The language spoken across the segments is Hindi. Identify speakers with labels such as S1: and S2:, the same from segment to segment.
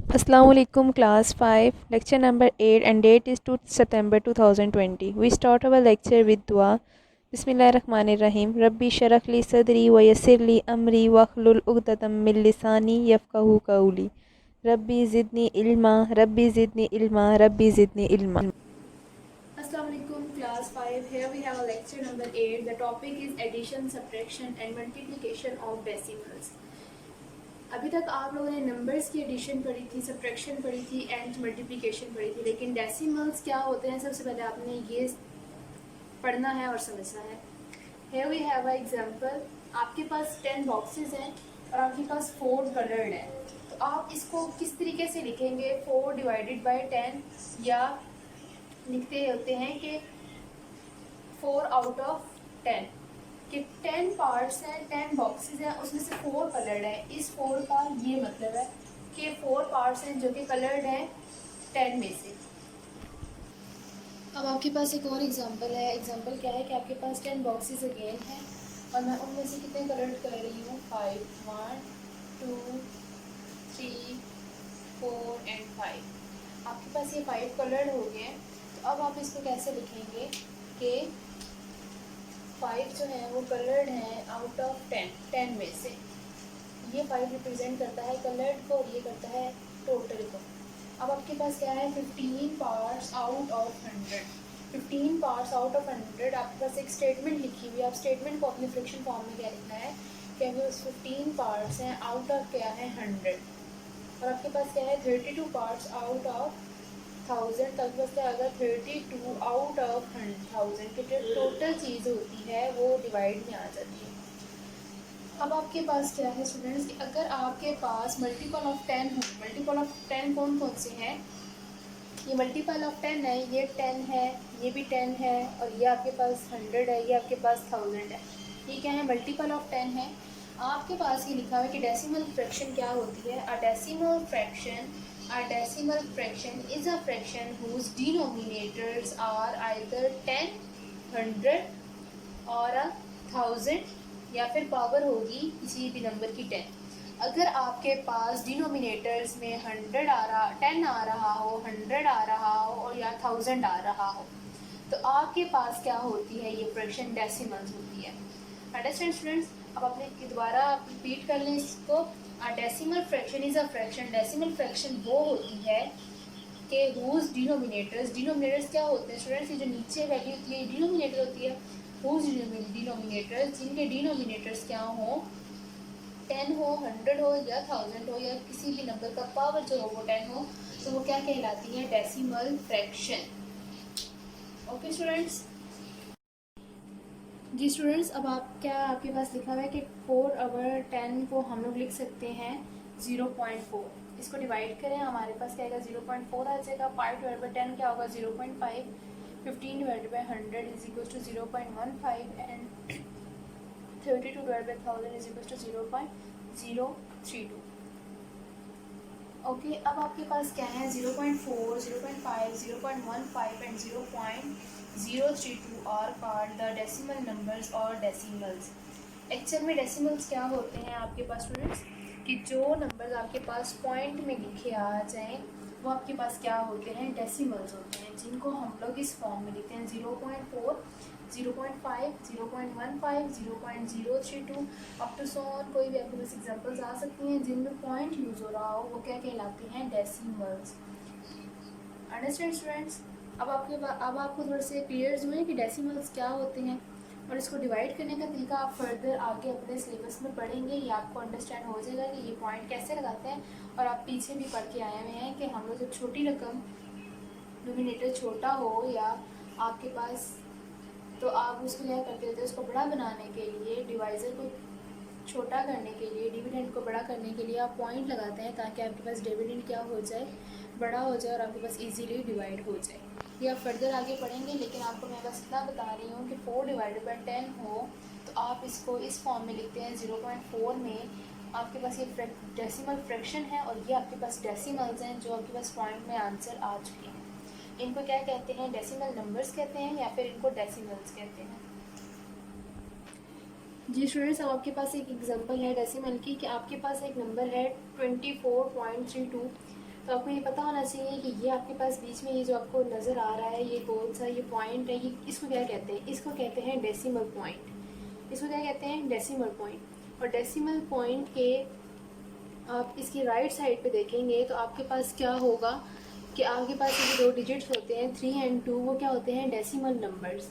S1: Assalamualaikum class 5 lecture number 8 and date is 2 September 2020. We start our lecture with dua. Bismillahirrahmanirrahim. Rabbi shrah li sadri wa yassir li amri wahlul 'uqdatam min lisani yafqahu qawli. Rabbi zidni ilma, Rabbi zidni ilma, Rabbi zidni ilma.
S2: Assalamualaikum class 5. Here we have a lecture number 8. The topic is addition, subtraction and multiplication of decimals. अभी तक आप लोगों ने नंबर्स की एडिशन पढ़ी थी, सब्ट्रैक्शन पढ़ी थी एंड मल्टीप्लिकेशन पढ़ी थी, लेकिन डेसिमल्स क्या होते हैं सबसे पहले आपने ये पढ़ना है और समझना है। Here we have an example. आपके पास 10 बॉक्सेस हैं और आपके पास 4 कलर्ड हैं, तो आप इसको किस तरीके से लिखेंगे? 4 डिवाइडेड बाई 10 या लिखते होते हैं कि 4 आउट ऑफ 10 कि 10 पार्ट्स हैं, 10 बॉक्सेस हैं, उसमें से 4 कलर्ड हैं। इस 4 का ये मतलब है कि 4 पार्ट्स हैं जो कि कलर्ड हैं 10 में से। अब आपके पास एक और एग्जांपल है। एग्जांपल क्या है कि आपके पास 10 बॉक्सेस अगेन हैं और मैं उनमें से कितने कलर्ड कर रही हूँ? 5, 1, 2, 3, 4 एंड 5। आपके पास ये 5 कलर्ड हो गए। तो अब आप इसको कैसे लिखेंगे कि 5 जो है वो कलर्ड हैं आउट ऑफ 10 में से। ये 5 रिप्रेजेंट करता है कलर्ड को और ये करता है टोटल को। अब आपके पास क्या है? 15 parts out of 100। 15 parts out of 100। आपके पास एक स्टेटमेंट लिखी हुई है। आप स्टेटमेंट को अपने फ्रैक्शन फॉर्म में क्या लिखना है कि अगर उस 15 पार्ट्स हैं आउट ऑफ क्या है 100 और आपके पास क्या है 32 पार्ट्स आउट ऑफ 1000। तक बस अगर 32 आउट ऑफ 1000 की जो टोटल चीज़ होती है वो डिवाइड में आ जाती है। अब आपके पास क्या है स्टूडेंट्स कि अगर आपके पास मल्टीपल ऑफ 10 हो, मल्टीपल ऑफ 10 कौन कौन से हैं? ये मल्टीपल ऑफ 10 है, ये 10 है, ये भी 10 है और ये आपके पास 100 है, ये आपके पास 1000 है। ये क्या है? मल्टीपल ऑफ 10 है। आपके पास ये लिखा हुआ है कि डेसिमल फ्रैक्शन क्या होती है? A decimal fraction is a fraction whose denominators are either 10, 100 और 1000 या फिर पावर होगी किसी भी नंबर की 10। अगर आपके पास डिनोमिनेटर्स में 100 आ रहा, 10 आ रहा हो, 100 आ रहा हो और या 1000 आ रहा हो, तो आपके पास क्या होती है? ये फ्रैक्शन डेसिमल्स होती है। Understand students? अब अपने दोबारा रिपीट कर लें इसको। A decimal fraction is a fraction. Decimal fraction वो होती है कि whose डिनोमिनेटर्स क्या होते हैं स्टूडेंट्स? ये जो नीचे वैल्यू होती है डिनोमिनेटर होती है। whose डिनोमिनेटर्स, जिनके डिनोमिनेटर्स क्या हो? 10 हो, 100 हो या 1000 हो या किसी भी नंबर का पावर जो हो वो 10 हो, तो वो क्या कहलाती है? Decimal fraction. Okay students? जी स्टूडेंट्स, अब आप क्या आपके पास लिखा हुआ है कि 4 ओवर 10 को हम लोग लिख सकते हैं 0.4। इसको डिवाइड करें, हमारे पास क्या आएगा? 0.4 आ जाएगा। 5 डिवाइड बाई 10 क्या होगा? 0.5। 15 divide by 100 is equal to 0.15 and 32 divide by 1000 is equal to 0.032। Okay, अब आपके पास क्या है? 0.4, 0.5, 0.15 and 0.032 are called the decimal numbers और डेसिमल्स। एक्चुअल में डेसिमल्स क्या होते हैं आपके पास स्टूडेंट्स? कि जो नंबर्स आपके पास पॉइंट में लिखे आ जाएं वो आपके पास क्या होते हैं? डेसिमल्स होते हैं, जिनको हम लोग इस फॉर्म में लिखते हैं 0.4, 0.5, 0.15, 0.032 अप टू सो ऑन। कोई भी आपके पास एग्जांपल्स आ सकती हैं जिनमें पॉइंट यूज़ हो रहा हो, वो क्या कहलाते हैं? डेसिमल्स। Understand students? अब आपको थोड़े से क्लियर हुए कि डेसिमल्स क्या होते हैं और इसको डिवाइड करने का तरीका आप फर्दर आगे अपने सिलेबस में पढ़ेंगे। ये आपको अंडरस्टैंड हो जाएगा कि ये पॉइंट कैसे लगाते हैं। और आप पीछे भी पढ़ के आए हुए हैं कि हम लोग जब छोटी रकम डिनोमिनेटर छोटा हो या आपके पास, तो आप उसको क्या करते थे? उसको बड़ा बनाने के लिए, डिवाइज़र को छोटा करने के लिए, डिविडेंड को बड़ा करने के लिए आप पॉइंट लगाते हैं ताकि आपके पास डिविडेंड क्या हो जाए? बड़ा हो जाए और आपके पास इजीली डिवाइड हो जाए। ये आप फर्दर आगे पढ़ेंगे, लेकिन आपको मैं बस इतना बता रही हूँ कि 4 डिवाइडेड बाई 10 हो तो आप इसको इस फॉर्म में लिखते हैं। 0.4 में आपके पास ये डेसिमल फ्रैक्शन है और ये आपके पास डेसिमल्स हैं जो आपके पास पॉइंट में आंसर आ चुके हैं। इनको क्या कहते हैं? डेसिमल नंबर्स कहते हैं या फिर इनको डेसिमल्स कहते हैं। जी स्टूडेंट्स, अब आपके पास एक एग्जांपल है डेसिमल की कि आपके पास एक नंबर है 24.32 तो आपको ये पता होना चाहिए कि ये आपके पास बीच में ये जो आपको नज़र आ रहा है, ये गोल सा ये पॉइंट है, ये इसको क्या कहते हैं? इसको कहते हैं डेसिमल पॉइंट। इसको क्या कहते हैं? Decimal point. और डेसिमल पॉइंट के आप इसकी राइट साइड पे देखेंगे तो आपके पास क्या होगा कि आपके पास ये जो 2 डिजिट्स होते हैं 3 एंड 2, वो क्या होते हैं? Decimal numbers.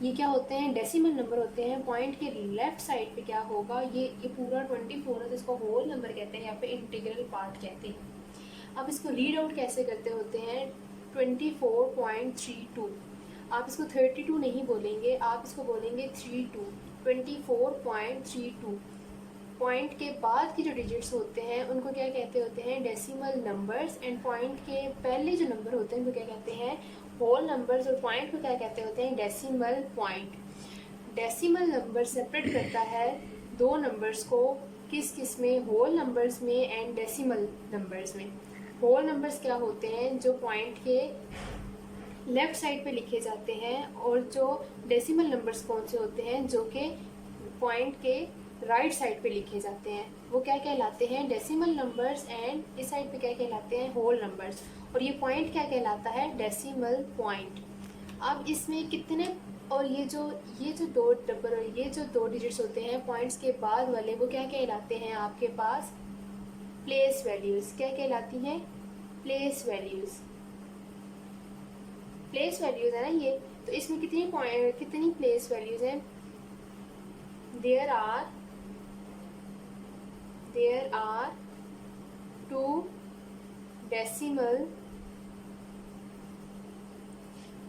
S2: ये क्या होते हैं? डेसिमल नंबर होते हैं। पॉइंट के लेफ्ट साइड पे क्या होगा? ये पूरा 24 है तो इसको होल नंबर कहते हैं, यहाँ पे इंटीग्रल पार्ट कहते हैं। अब इसको रीड आउट कैसे करते होते हैं? 24.32। आप इसको 32 नहीं बोलेंगे, आप इसको बोलेंगे 32। 24.32। पॉइंट के बाद के जो डिजिट्स होते हैं उनको क्या कहते होते हैं? Decimal numbers. एंड पॉइंट के पहले जो नंबर होते हैं उनको क्या कहते हैं? Whole numbers. और पॉइंट को क्या कहते होते हैं? Decimal point. Decimal number separate करता है दो नंबर्स को, किस किस में? होल नंबर्स में एंड डेसिमल नंबर्स में। होल नंबर्स क्या होते हैं? जो पॉइंट के लेफ्ट साइड पे लिखे जाते हैं। और जो डेसिमल नंबर्स कौन से होते हैं? जो कि पॉइंट के राइट साइड पे लिखे जाते हैं, वो क्या कहलाते हैं? Decimal numbers. एंड इस साइड पे क्या कहलाते हैं? Whole numbers. और ये पॉइंट क्या कहलाता है? Decimal point. अब इसमें कितने, और ये जो दो नंबर और ये जो 2 डिजिट्स होते हैं पॉइंट्स के बाद वाले, वो क्या कहलाते हैं आपके पास? Place values. क्या कहलाती हैं? Place values. प्लेस वैल्यूज है ना ये। तो इसमें कितनी प्लेस वैल्यूज हैं? There are 2 decimal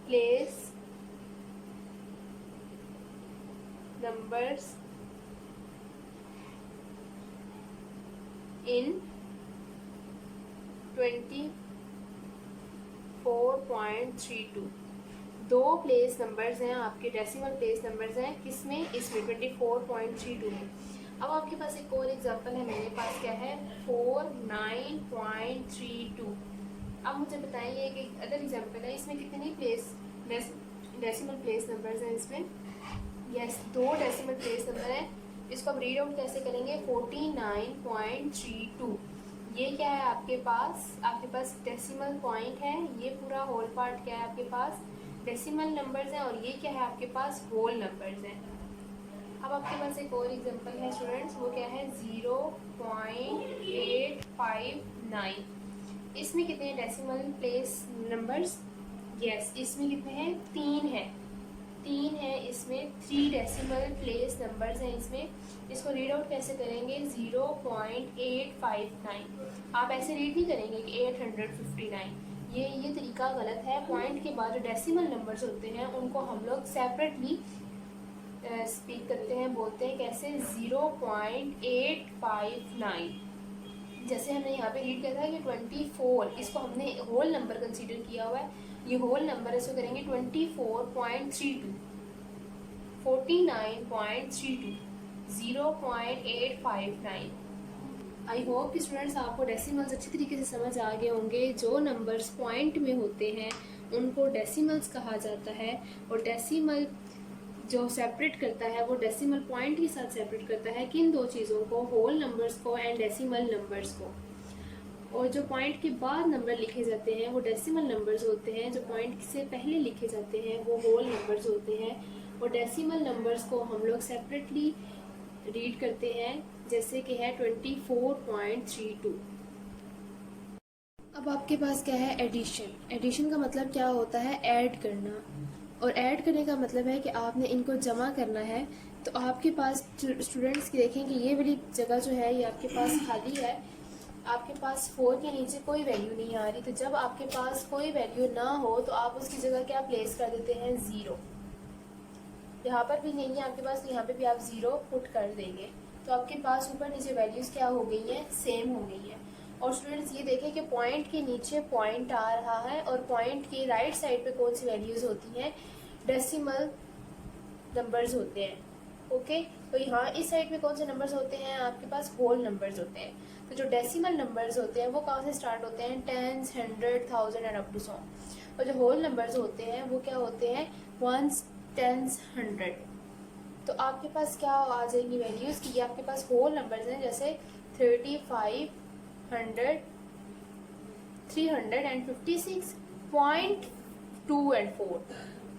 S2: place numbers in 24.32। 2 place numbers हैं आपके, डेसिमल प्लेस नंबर्स हैं किसमें? इसमें 24.32 में। अब आपके पास एक और एग्जांपल है, मेरे पास क्या है? 49.32। अब मुझे बताइए एक अदर एग्जांपल है, इसमें कितनी डेसिमल प्लेस नंबर्स हैं इसमें? यस, 2 डेसिमल प्लेस नंबर है। इसको आप रीड आउट कैसे करेंगे? 49.32। ये क्या है आपके पास डेसिमल पॉइंट है। ये पूरा होल पार्ट क्या है आपके पास? डेसिमल नंबर्स हैं। और ये क्या है आपके पास? होल नंबर्स हैं। अब आपके पास एक और एग्जांपल है स्टूडेंट्स, वो क्या है? 0.859। इसमें कितने डेसिमल प्लेस नंबर्स? यस, इसमें कितने हैं? 3 है इसमें। 3 डेसिमल प्लेस नंबर्स हैं इसमें। इसको रीड आउट कैसे करेंगे? 0.859। आप ऐसे रीड नहीं करेंगे कि 859। ये तरीका गलत है। पॉइंट के बाद जो डेसिमल नंबर्स होते हैं उनको हम लोग सेपरेटली स्पीक करते हैं, बोलते हैं कैसे? 0.859। जैसे हमने यहाँ पे रीड किया था कि 24, इसको हमने होल नंबर कंसीडर किया हुआ है, ये होल नंबर है, इसको करेंगे 24.32। 49.32 0.859। आई होप कि स्टूडेंट्स आपको डेसिमल्स अच्छी तरीके से समझ आ गए होंगे। जो नंबर्स पॉइंट में होते हैं उनको डेसिमल्स कहा जाता है। और डेसिमल जो सेपरेट करता है वो डेसिमल पॉइंट के साथ सेपरेट करता है किन 2 चीज़ों को? होल नंबर्स को एंड डेसिमल नंबर्स को। और जो पॉइंट के बाद नंबर लिखे जाते हैं वो डेसिमल नंबर्स होते हैं। जो पॉइंट से पहले लिखे जाते हैं वो होल नंबर्स होते हैं। और डेसिमल नंबर्स को हम लोग सेपरेटली रीड करते हैं, जैसे कि है 24.32। अब आपके पास क्या है? एडिशन। एडिशन का मतलब क्या होता है? ऐड करना। और ऐड करने का मतलब है कि आपने इनको जमा करना है। तो आपके पास स्टूडेंट्स की देखें कि ये वाली जगह जो है ये आपके पास खाली है, आपके पास 4 के नीचे कोई वैल्यू नहीं आ रही। तो जब आपके पास कोई वैल्यू ना हो तो आप उसकी जगह क्या प्लेस कर देते हैं? 0। यहाँ पर भी नहीं है आपके पास, तो यहाँ पे भी आप 0 पुट कर देंगे। तो आपके पास ऊपर नीचे वैल्यूज़ क्या हो गई हैं? सेम हो गई हैं। और स्टूडेंट्स ये देखें कि पॉइंट के नीचे पॉइंट आ रहा है और पॉइंट की राइट साइड पे कौन सी वैल्यूज़ होती हैं? डेसिमल नंबर्स होते हैं। ओके, तो यहाँ इस साइड पे कौन से नंबर्स होते हैं? आपके पास होल नंबर्स होते हैं। तो जो डेसिमल नंबर्स होते हैं वो कहाँ से स्टार्ट होते हैं? 10s, 100, 1000 एंड अप टू सो। और जो होल नंबर्स होते हैं वो क्या होते हैं? 1s, 10s, 100। तो आपके पास क्या आ जाएंगी वैल्यूज़ कि ये आपके पास होल नंबर्स हैं, जैसे 35, 100, 356.2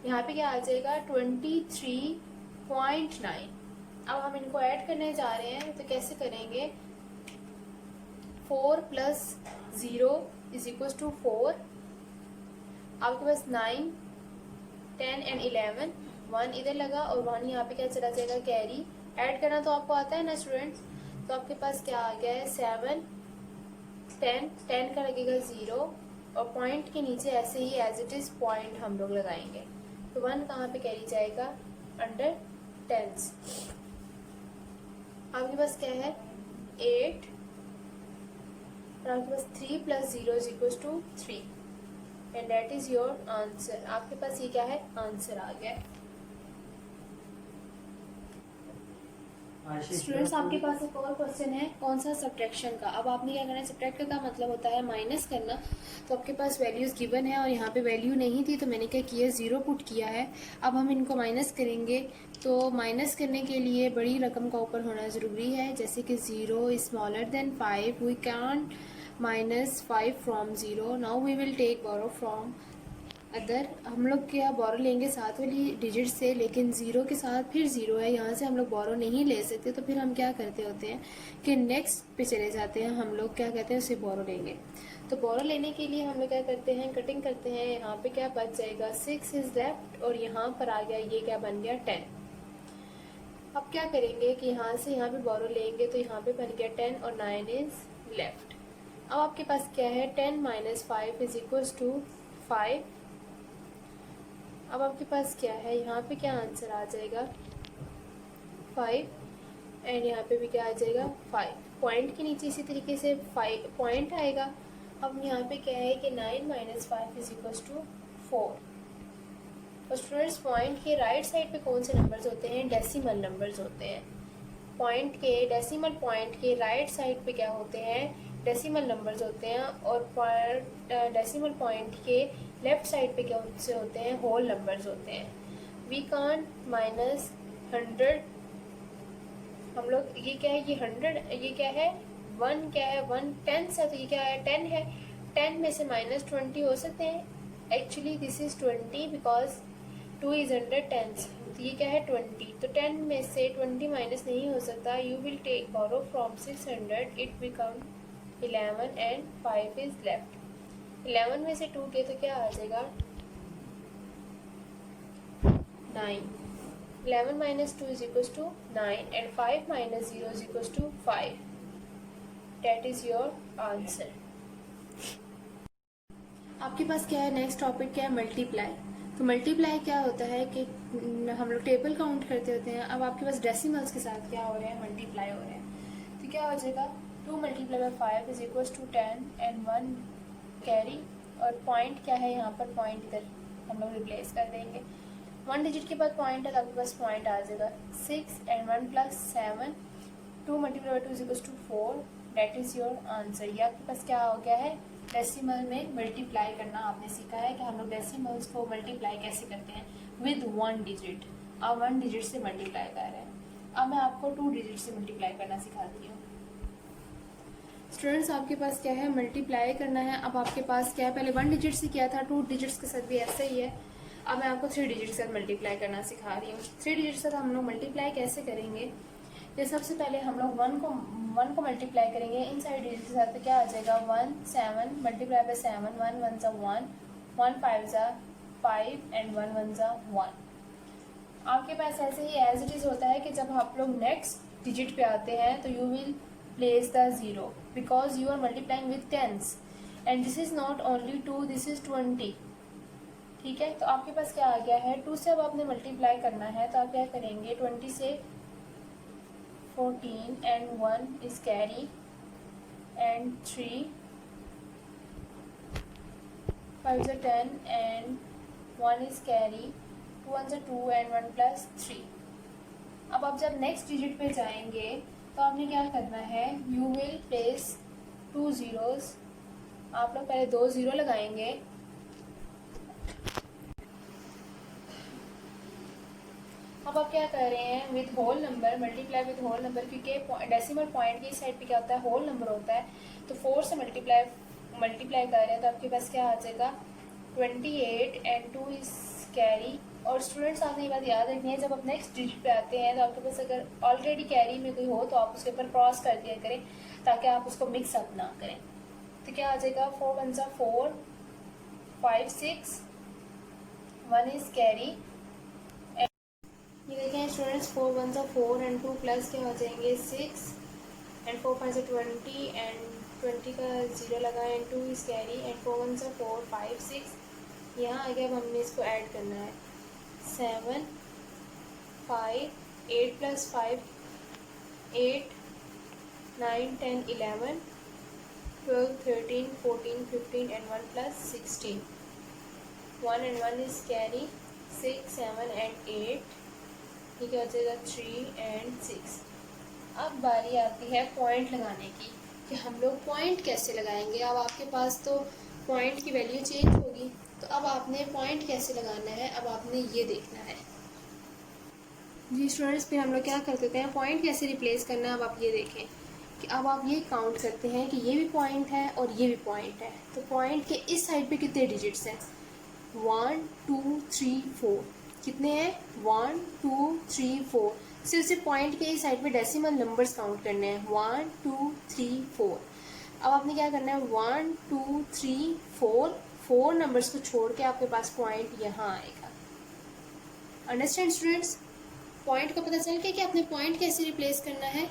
S2: यहाँ पे क्या आ जाएगा 23.9। अब हम इनको ऐड करने जा रहे हैं तो कैसे करेंगे 4 + 0 = 4। आपके पास 9 10 एंड 11 1 इधर लगा और 1 यहाँ पे क्या चला जाएगा कैरी। ऐड करना तो आपको आता है ना स्टूडेंट्स। तो आपके पास क्या आ गया है 7 10 का लगेगा 0 और पॉइंट के नीचे ऐसे ही एज इट इज पॉइंट हम लोग लगाएंगे। तो 1 कहाँ पे कैरी जाएगा अंडर टेंस। आपके पास क्या है 8 और आपके पास 3 + 0 = 3 and that is your answer. आपके पास ये क्या है आंसर आ गया। स्टूडेंट्स आपके पास एक और क्वेश्चन है कौन सा सब्ट्रैक्शन का। अब आपने क्या करना है सब्ट्रैक्ट का मतलब होता है माइनस करना। तो आपके पास वैल्यूज गिवन है और यहाँ पे वैल्यू नहीं थी तो मैंने क्या किया 0 पुट किया है। अब हम इनको माइनस करेंगे तो माइनस करने के लिए बड़ी रकम का ऊपर होना ज़रूरी है। जैसे कि 0 > 5 we can -5 from 0। Now we will take borrow from other. हम लोग क्या बोरो लेंगे साथ वाली डिजिट से, लेकिन 0 के साथ फिर 0 है, यहाँ से हम लोग बोरो नहीं ले सकते। तो फिर हम क्या करते होते हैं कि नेक्स्ट पे चले जाते हैं। हम लोग क्या कहते हैं उसे बोरो लेंगे। तो बोरो लेने के लिए हम लोग क्या करते हैं कटिंग करते हैं। यहाँ पे क्या बच जाएगा 6 इज लेफ्ट और यहाँ पर आ गया ये क्या बन गया 10। अब क्या करेंगे कि यहाँ से यहाँ पे बोरो लेंगे तो यहाँ पे बन गया 10 और 9 इज लेफ्ट। अब आपके पास क्या है 10 - 5 = 5। अब आपके पास क्या है यहाँ पे क्या आंसर आ जाएगा 5 एंड यहाँ पे भी क्या आ जाएगा 5। पॉइंट के नीचे इसी तरीके से 5 पॉइंट आएगा। अब यहाँ पे क्या है कि 9 - 5 = 4। और स्टूडेंट्स पॉइंट के राइट साइड पे कौन से नंबर्स होते हैं डेसिमल नंबर्स होते हैं। पॉइंट के डेसिमल पॉइंट के राइट साइड पे क्या होते हैं डेसिमल नंबर्स होते हैं और डेसिमल पॉइंट के लेफ्ट साइड पे क्या से होते हैं होल नंबर्स होते हैं। वी कांट -100 हम लोग ये क्या है ये 100 ये क्या है 1 क्या है 1 10 है तो ये क्या है 10 है। 10 में से -20 हो सकते हैं। Actually this is 20 because 2 is under 10 तो ये क्या है 20। तो 10 में से 20 माइनस नहीं हो सकता। You will take borrow from 600 it become 11 and 5 is left. 11 में से 2 के तो क्या आ जाएगा 9। 11 - 2 = 9 and 5 - 0 = 5. That is your answer. आपके पास क्या है नेक्स्ट टॉपिक क्या है मल्टीप्लाई। तो मल्टीप्लाई क्या होता है कि हम लोग टेबल काउंट करते होते हैं। अब आपके पास डेसिमल्स के साथ क्या हो रहे हैं मल्टीप्लाई हो रहे हैं। तो क्या हो जाएगा 2 × 5 = 10 and 1 कैरी। और पॉइंट क्या है यहाँ पर पॉइंट इधर हम लोग रिप्लेस कर देंगे। 1 डिजिट के बाद पॉइंट है तो आपके पास पॉइंट आ जाएगा 6 and 1 + 7 2 × 2 = 4। That is your answer. ये आपके पास क्या हो गया है डेसिमल में मल्टीप्लाई करना आपने सीखा है कि हम लोग डेसिमल्स को मल्टीप्लाई कैसे करते हैं विद 1 डिजिट। अब 1 डिजिट से मल्टीप्लाई कर रहे हैं। अब मैं आपको 2 डिजिट से मल्टीप्लाई करना सिखाती हूँ। स्टूडेंट्स आपके पास क्या है मल्टीप्लाई करना है। अब आपके पास क्या है पहले 1 डिजिट से किया था 2 डिजिट्स के साथ भी ऐसा ही है। अब मैं आपको 3 डिजिट के साथ मल्टीप्लाई करना सिखा रही हूँ। 3 डिजिट के साथ हम लोग मल्टीप्लाई कैसे करेंगे। ये सबसे पहले हम लोग 1 को मल्टीप्लाई करेंगे इन साइड डिजिट के साथ तो क्या आ जाएगा 1 7 × 7 1 1 × 1 1 5 × 5 एंड 1 1 × 1। आपके पास ऐसे ही एज इट इज होता है कि जब आप लोग नेक्स्ट डिजिट पे आते हैं तो you will place the 0 because you are multiplying with tens and this is not only 2 this is 20। ठीक है तो आपके पास क्या आ गया है 2 से अब आपने मल्टीप्लाई करना है तो आप क्या करेंगे 20 से 14 and 1 is carry and 3 5 is 10 and 1 is carry 2 1 is 2 and 1 plus 3। अब आप जब नेक्स्ट डिजिट पे जाएंगे तो आपने क्या करना है यू विल प्लेस 2 zeros। आप लोग पहले 2 0 लगाएंगे। अब आप क्या कर रहे हैं with whole number multiply with whole number क्योंकि डेसिमल पॉइंट की साइड पे क्या होता है होल नंबर होता है। तो 4 से मल्टीप्लाई कर रहे हैं तो आपके पास क्या आ जाएगा 28 एंड 2 इज कैरी। और स्टूडेंट्स आपने ये बात याद रखनी है, जब आप नेक्स्ट डिजिट पे आते हैं तो आपके पास अगर ऑलरेडी कैरी में कोई हो तो आप उसके ऊपर क्रॉस कर दिया करें ताकि आप उसको मिक्स अप ना करें। तो क्या आ जाएगा 4 1 जा 4, 5 6, 1 इज कैरी। ये देखें स्टूडेंट्स 4 1 जा 4 एंड 2 प्लस क्या हो जाएंगे 6 एंड 4 5 जा 20 एंड 20 का 0 लगाएं एंड 2 इज कैरी एंड 4 1 जा 4 5 6। यहाँ आगे अब हमने इसको ऐड करना है 7 5 8 plus 5 8 9 10 11 12 13 14 15 and 1 plus 16। 1 and 1 is carry 6 7 and 8। ये क्या हो जाएगा 3 एंड 6। अब बारी आती है पॉइंट लगाने की कि हम लोग पॉइंट कैसे लगाएंगे। अब आपके पास तो पॉइंट की वैल्यू चेंज होगी, तो अब आपने पॉइंट कैसे लगाना है, अब आपने ये देखना है। जी स्टूडेंट्स, फिर हम लोग क्या कर देते हैं, पॉइंट कैसे रिप्लेस करना है। अब आप ये देखें कि अब आप ये काउंट करते हैं कि ये भी पॉइंट है और ये भी पॉइंट है, तो पॉइंट के इस साइड पे कितने डिजिट्स हैं 1 2 3 4। कितने हैं 1 2 3 4। सिर्फ पॉइंट के इस साइड पे डेसिमल नंबर्स काउंट करने हैं 1 2 3 4। अब आपने क्या करना है 1 2 3 4, 4 नंबर्स को छोड़ के आपके पास पॉइंट यहाँ आएगा। अंडरस्टैंड स्टूडेंट्स, पॉइंट का पता चल गया कि आपने पॉइंट कैसे रिप्लेस करना है।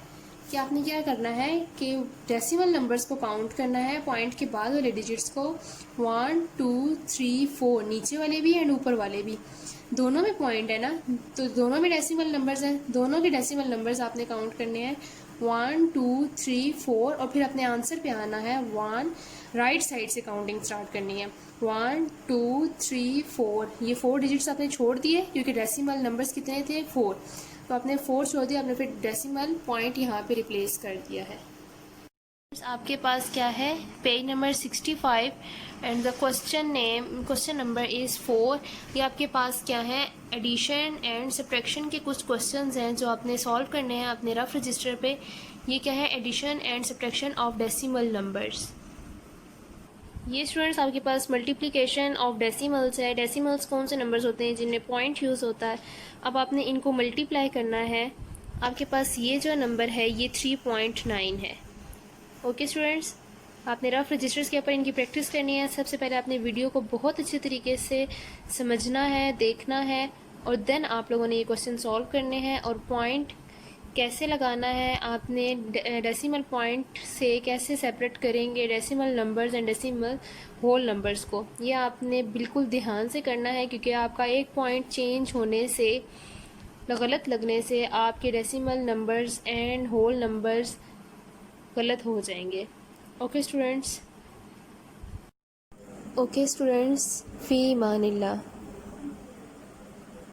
S2: कि आपने क्या करना है कि डेसिमल नंबर्स को काउंट करना है, पॉइंट के बाद वाले डिजिट्स को 1 2 3 4, नीचे वाले भी एंड ऊपर वाले भी, दोनों में पॉइंट है ना, तो दोनों में डेसिमल नंबर्स हैं, दोनों के डेसिमल नंबर्स आपने काउंट करने हैं 1 2 3 4 और फिर अपने आंसर पे आना है 1, राइट साइड से काउंटिंग स्टार्ट करनी है 1 2 3 4। ये 4 डिजिट्स आपने छोड़ दिए क्योंकि डेसिमल नंबर्स कितने थे 4, तो आपने 4 छोड़ दिया, आपने फिर डेसिमल पॉइंट यहाँ पे रिप्लेस कर दिया है। आपके पास क्या है page number 65 and the question number is 4। ये आपके पास क्या है एडिशन एंड सब्ट्रैक्शन के कुछ क्वेश्चंस हैं जो आपने सॉल्व करने हैं अपने रफ रजिस्टर पे। ये क्या है addition and subtraction of decimal numbers. ये स्टूडेंट्स आपके पास मल्टीप्लिकेशन ऑफ डेसिमल्स है। डेसिमल्स कौन से नंबर्स होते हैं जिनमें पॉइंट यूज़ होता है। अब आपने इनको मल्टीप्लाई करना है। आपके पास ये जो नंबर है ये 3.9 है। ओके स्टूडेंट्स, आपने रफ रजिस्टर्स के ऊपर इनकी प्रैक्टिस करनी है। सबसे पहले आपने वीडियो को बहुत अच्छे तरीके से समझना है, देखना है और देन आप लोगों ने ये क्वेश्चन सॉल्व करने हैं। और पॉइंट कैसे लगाना है, आपने डेसिमल पॉइंट से कैसे सेपरेट करेंगे decimal numbers and decimal whole numbers को, ये आपने बिल्कुल ध्यान से करना है क्योंकि आपका एक पॉइंट चेंज होने से, गलत लगने से आपके decimal numbers and whole numbers गलत हो जाएंगे। ओके स्टूडेंट्स, फ़ी मानिल्लाह।